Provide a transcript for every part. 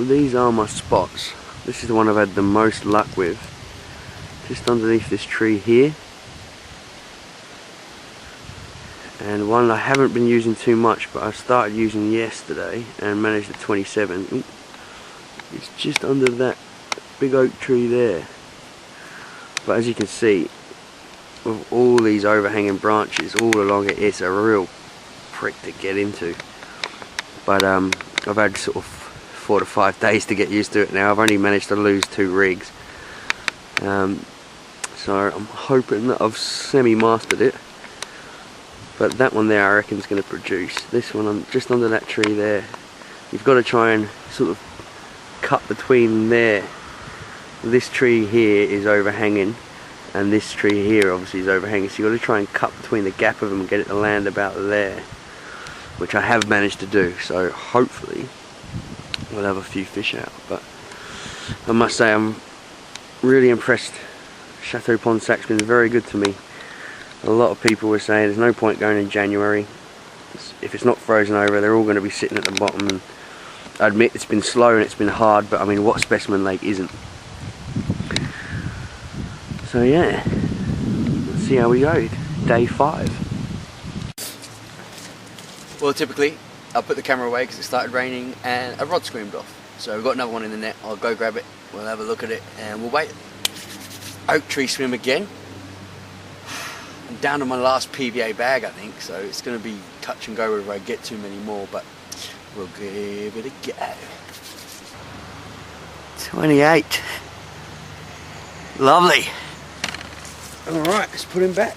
these are my spots. This is the one I've had the most luck with. Just underneath this tree here. And one I haven't been using too much, but I started using yesterday and managed a 27. Ooh, it's just under that big oak tree there. But as you can see, with all these overhanging branches all along it, it's a real prick to get into. But I've had sort of 4 to 5 days to get used to it now. I've only managed to lose 2 rigs. So I'm hoping that I've semi-mastered it. But that one there I reckon is going to produce. This one, I'm just under that tree there. You've got to try and sort of cut between there. This tree here is overhanging, and this tree here obviously is overhanging. So you've got to try and cut between the gap of them and get it to land about there, which I have managed to do. So hopefully we'll have a few fish out. But I must say I'm really impressed. Chateau Pond Sac's been very good to me. A lot of people were saying there's no point going in January. If it's not frozen over, they're all going to be sitting at the bottom. And I admit it's been slow and it's been hard, but I mean, what specimen lake isn't? So yeah, let's see how we go. Day 5. Well, typically I'll put the camera away because it started raining and a rod screamed off. So we've got another one in the net. I'll go grab it, we'll have a look at it, and we'll wait. Oak tree swim again. I'm down to my last PVA bag, I think, so it's going to be touch and go whether I get too many more, but we'll give it a go. 28. Lovely. Alright, let's put him back.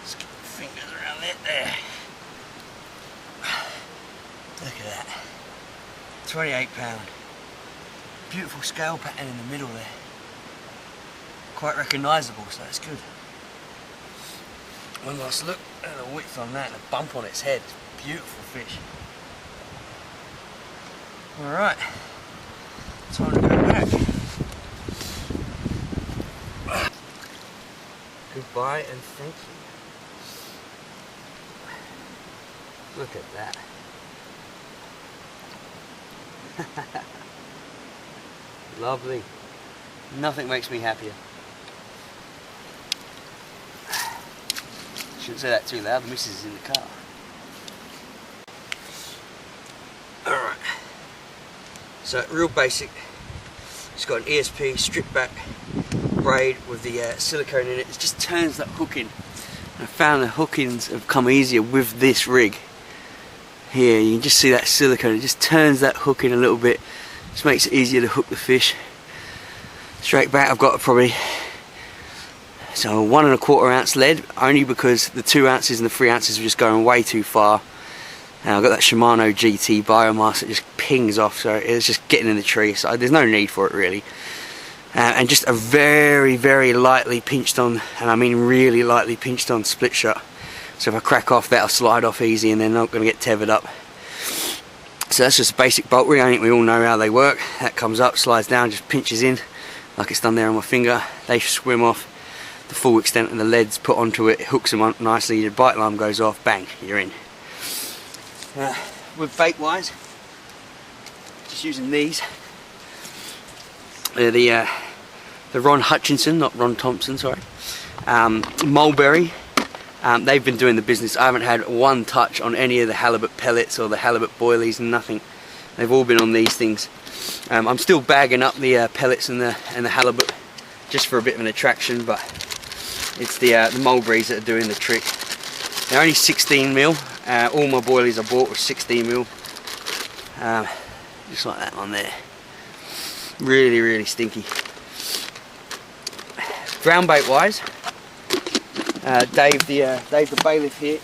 Let's get the fingers around it there. Look at that. 28 £. Beautiful scale pattern in the middle there. Quite recognisable, so that's good. One last look at the width on that and a bump on its head. Beautiful fish. Alright, time to go back. Goodbye and thank you. Look at that. Lovely. Nothing makes me happier. Shouldn't say that too loud, the missus is in the car. Alright. So, real basic. It's got an ESP strip back braid with the silicone in it. It just turns that hook in. I found the hookings have come easier with this rig. Here, you can just see that silicone. It just turns that hook in a little bit. Just makes it easier to hook the fish. Straight back, I've got probably a 1 1/4 ounce lead, only because the 2 ounces and the 3 ounces are just going way too far. And I've got that Shimano GT biomass that just pings off, so it's just getting in the tree, so there's no need for it really. And just a very, very lightly pinched on, and I mean really lightly pinched on split shot. So if I crack off, that'll slide off easy and they're not going to get tethered up. So that's just a basic bolt rig. I think we all know how they work. That comes up, slides down, just pinches in, like it's done there on my finger. They swim off. The full extent of the lead's put onto it, hooks them on nicely, the bite line goes off, bang, you're in. With bait wise, just using these. They're the Ron Hutchinson, not Ron Thompson, sorry. Mulberry. They've been doing the business. I haven't had one touch on any of the halibut pellets or the halibut boilies, nothing. They've all been on these things. I'm still bagging up the pellets and the halibut just for a bit of an attraction, but it's the mulberries that are doing the trick. They're only 16mm. All my boilies I bought were 16mm. Just like that one there. Really, really stinky. Ground bait wise, Dave the bailiff here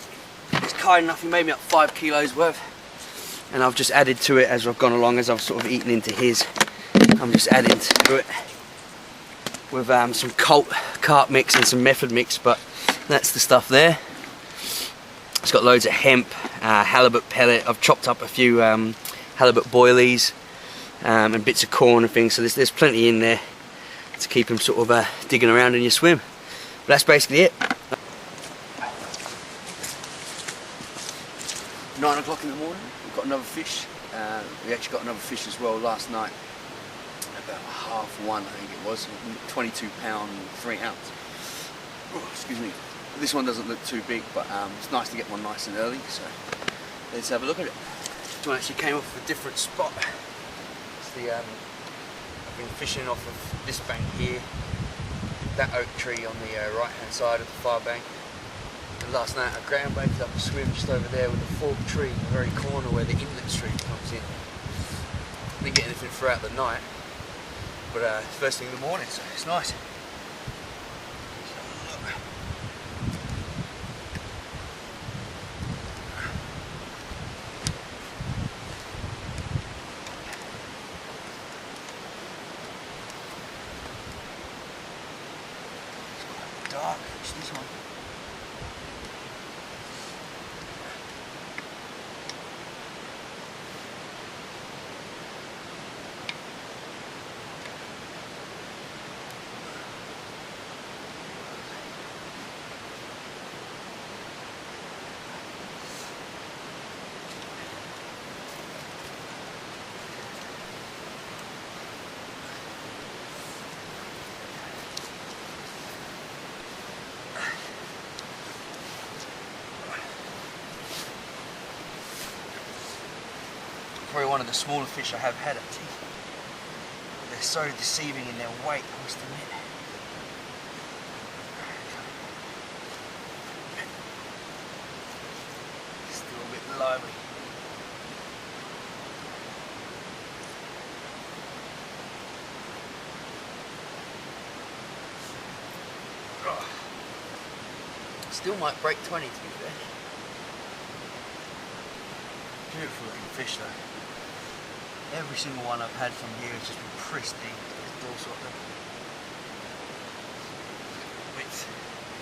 is kind enough. He made me up 5 kilos worth, and I've just added to it as I've gone along, as I've sort of eaten into his. I'm just adding to it with some carp mix and some method mix, but that's the stuff there. It's got loads of hemp, halibut pellet. I've chopped up a few halibut boilies and bits of corn and things, so there's plenty in there. to keep them sort of digging around in your swim. But that's basically it. 9 o'clock in the morning, we've got another fish. We actually got another fish as well last night, about 1:30 I think it was, 22 £, 3 ounce. Oh, excuse me. This one doesn't look too big, but it's nice to get one nice and early, so let's have a look at it. This one actually came off of a different spot. It's the, I've been fishing off of this bank here, that oak tree on the right hand side of the far bank. And last night I ground baited up a swim just over there with a forked tree in the very corner where the inlet stream comes in. Didn't get anything throughout the night, but first thing in the morning, so it's nice. Dark fish, this one. Probably one of the smaller fish I have had actually. They're so deceiving in their weight, I must admit. Still a bit lively. Still might break 20 to be fair. Beautiful looking fish though. Every single one I've had from here has just been pristine.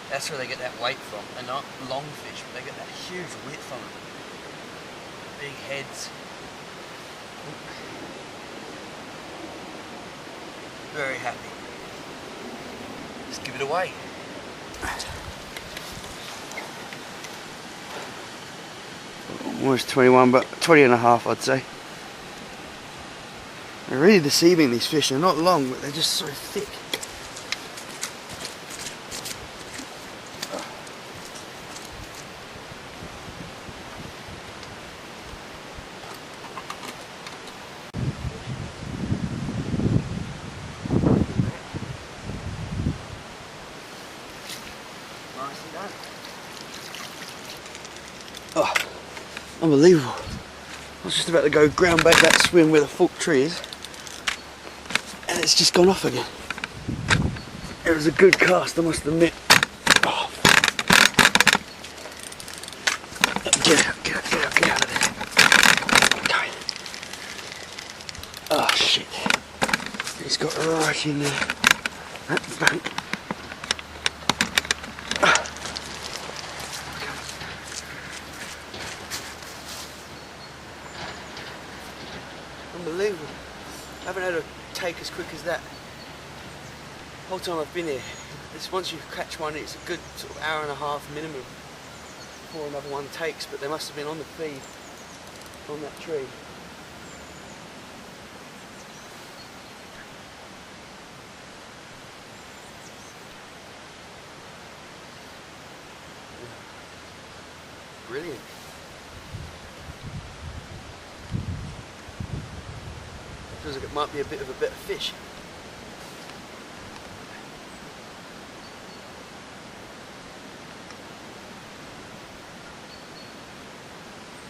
That's where they get that weight from. They're not long fish, but they get that huge width on them. Big heads. Very happy. Just give it away. Almost 21, but 20 and a half I'd say. They're really deceiving, these fish. They're not long, but they're just so thick. Nicely done. Oh, unbelievable. I was just about to go ground bait that swim where the forked tree is, and it's just gone off again. It was a good cast, I must admit. Oh. Get out, get out, get out, get out of there. Okay. Oh shit. He's got right in there. That bank. Unbelievable. I haven't had a take as quick as that. The whole time I've been here. Once you catch one, it's a good sort of hour and a half minimum before another one takes, but they must have been on the feed on that tree. Brilliant. Feels like it might be a bit of a better fish.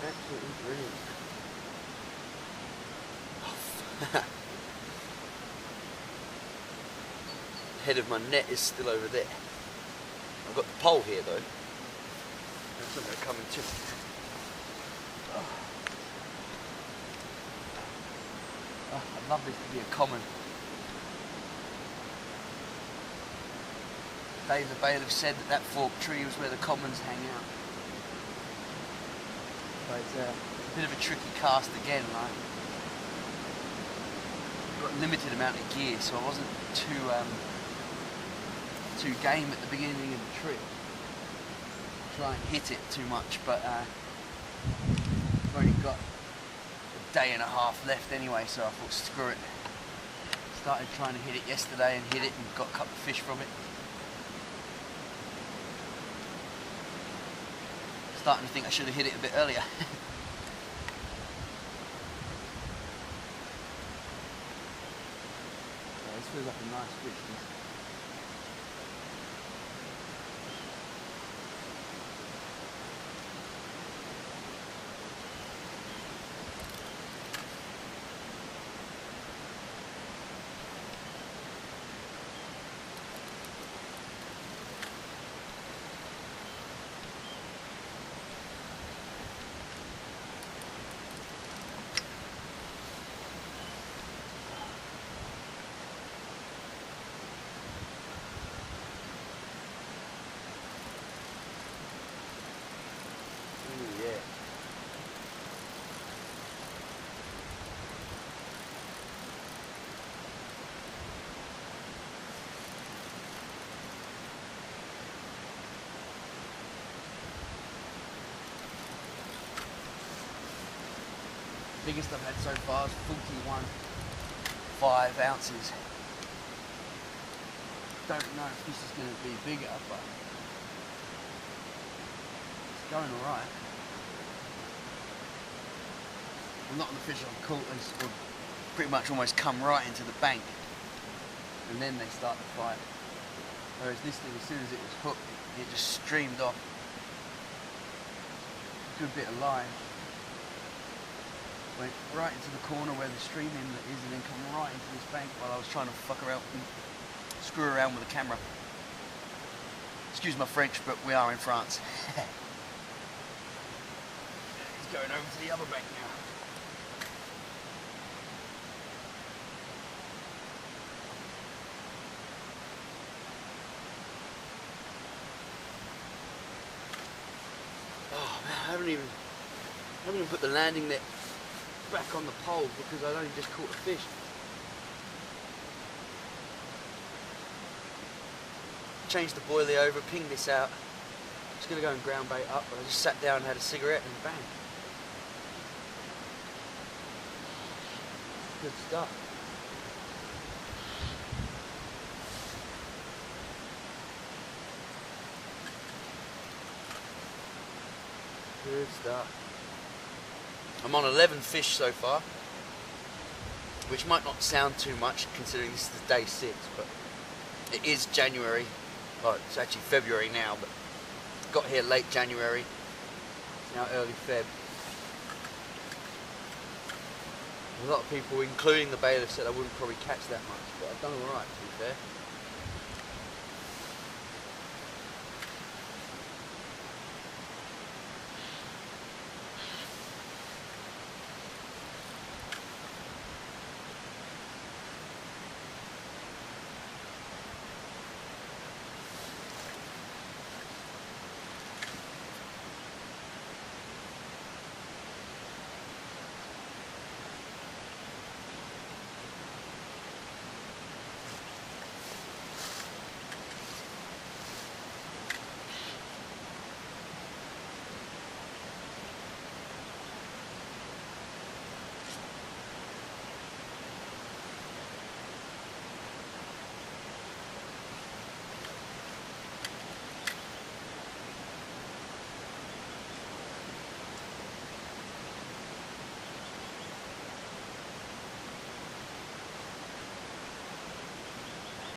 Absolutely brilliant. The head of my net is still over there. I've got the pole here though. That's not going to come in too. Oh, I'd love this to be a common. Dave the bailiff said that that forked tree was where the commons hang out. But it's a bit of a tricky cast again, right? got a limited amount of gear, so I wasn't too game at the beginning of the trip. Try and hit it too much, but I've only got a day and a half left anyway, so I thought screw it. Started trying to hit it yesterday and hit it and got a couple of fish from it. Starting to think I should have hit it a bit earlier. This feels like a nice fish. Yeah. Biggest I've had so far is 41.5 ounces. Don't know if this is going to be bigger, but it's going alright. A lot of the fish I've caught will pretty much almost come right into the bank, and then they start to fight. Whereas this thing, as soon as it was hooked, it just streamed off. A good bit of line. Went right into the corner where the stream inlet is, and then come right into this bank while I was trying to fuck around and screw around with the camera. Excuse my French, but we are in France. He's going over to the other bank now. Oh man, I haven't even put the landing net back on the pole because I'd only just caught a fish. Changed the boilie over, pinged this out. Just gonna go and ground bait up, but I just sat down and had a cigarette and bang. Good stuff. Good stuff. I'm on 11 fish so far, which might not sound too much considering this is day 6, but it is January. Oh, it's actually February now, but got here late January. It's now early Feb. A lot of people, including the bailiff, said I wouldn't probably catch that much, but I've done alright to be fair.